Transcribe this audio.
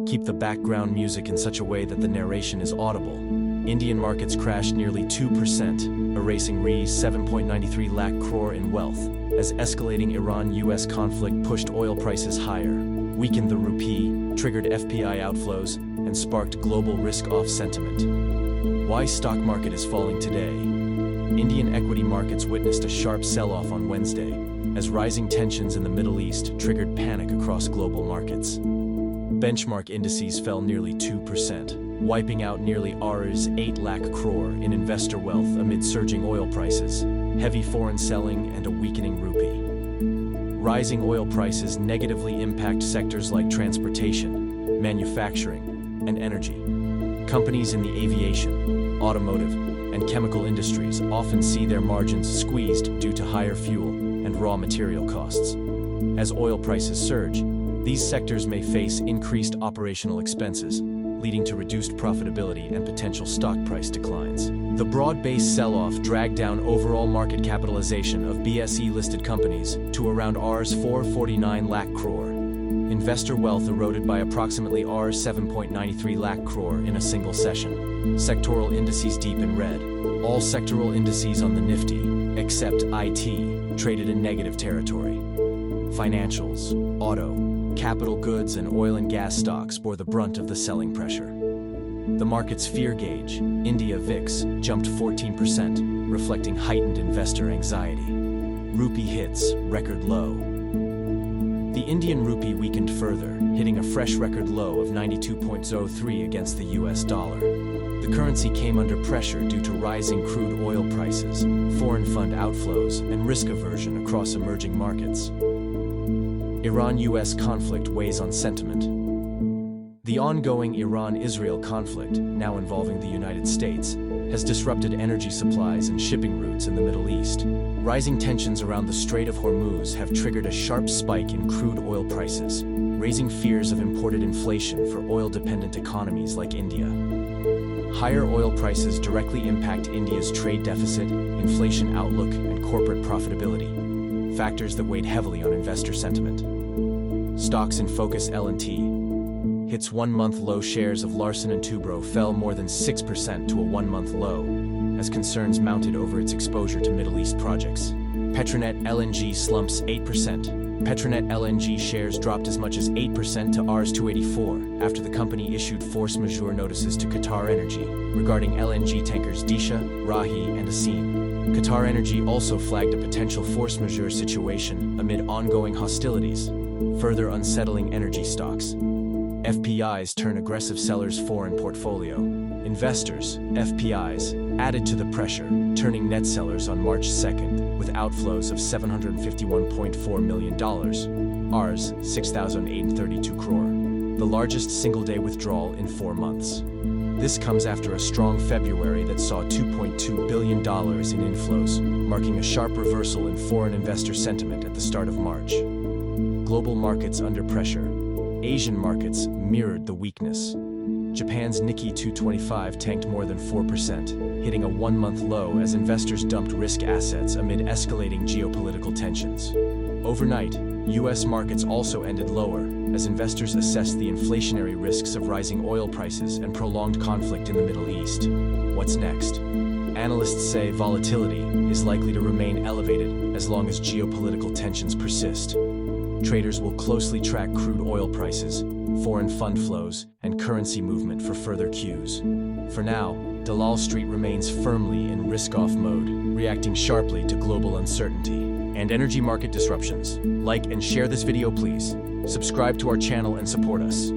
Keep the background music in such a way that the narration is audible. Indian markets crashed nearly 2%, erasing Rs 7.93 lakh crore in wealth, as escalating Iran-US conflict pushed oil prices higher, weakened the rupee, triggered FPI outflows, and sparked global risk-off sentiment. Why stock market is falling today? Indian equity markets witnessed a sharp sell-off on Wednesday, as rising tensions in the Middle East triggered panic across global markets. Benchmark indices fell nearly 2%, wiping out nearly Rs 8 lakh crore in investor wealth amid surging oil prices, heavy foreign selling, and a weakening rupee. Rising oil prices negatively impact sectors like transportation, manufacturing, and energy. Companies in the aviation, automotive, and chemical industries often see their margins squeezed due to higher fuel and raw material costs. As oil prices surge, these sectors may face increased operational expenses, leading to reduced profitability and potential stock price declines. The broad-based sell-off dragged down overall market capitalization of BSE-listed companies to around Rs 449 lakh crore. Investor wealth eroded by approximately Rs 7.93 lakh crore in a single session. Sectoral indices deep in red. All sectoral indices on the Nifty, except IT, traded in negative territory. Financials, auto, capital goods, and oil and gas stocks bore the brunt of the selling pressure. The market's fear gauge, India VIX, jumped 14%, reflecting heightened investor anxiety. Rupee hits record low. The Indian rupee weakened further, hitting a fresh record low of 92.03 against the US dollar. The currency came under pressure due to rising crude oil prices, foreign fund outflows, and risk aversion across emerging markets. Iran-US conflict weighs on sentiment. The ongoing Iran-Israel conflict, now involving the United States, has disrupted energy supplies and shipping routes in the Middle East. Rising tensions around the Strait of Hormuz have triggered a sharp spike in crude oil prices, raising fears of imported inflation for oil-dependent economies like India. Higher oil prices directly impact India's trade deficit, inflation outlook, and corporate profitability, factors that weighed heavily on investor sentiment. Stocks in focus L&T. Hits one-month low. Shares of Larsen & Toubro fell more than 6% to a one-month low, as concerns mounted over its exposure to Middle East projects. Petronet LNG slumps 8%. Petronet LNG shares dropped as much as 8% to Rs 284 after the company issued force majeure notices to Qatar Energy regarding LNG tankers Disha, Rahi, and Asim. Qatar Energy also flagged a potential force majeure situation amid ongoing hostilities, further unsettling energy stocks. FPIs turn aggressive sellers' foreign portfolio. Investors, FPIs, added to the pressure, turning net sellers on March 2nd with outflows of $751.4 million, Rs 6,832 crore, the largest single-day withdrawal in 4 months. This comes after a strong February that saw $2.2 billion in inflows, marking a sharp reversal in foreign investor sentiment at the start of March. Global markets under pressure. Asian markets mirrored the weakness. Japan's Nikkei 225 tanked more than 4%, hitting a one-month low as investors dumped risk assets amid escalating geopolitical tensions. Overnight, U.S. markets also ended lower as investors assessed the inflationary risks of rising oil prices and prolonged conflict in the Middle East. What's next? Analysts say volatility is likely to remain elevated as long as geopolitical tensions persist. Traders will closely track crude oil prices, foreign fund flows, and currency movement for further cues. For now, Dalal Street remains firmly in risk-off mode, reacting sharply to global uncertainty and energy market disruptions. Like and share this video, please. Subscribe to our channel and support us.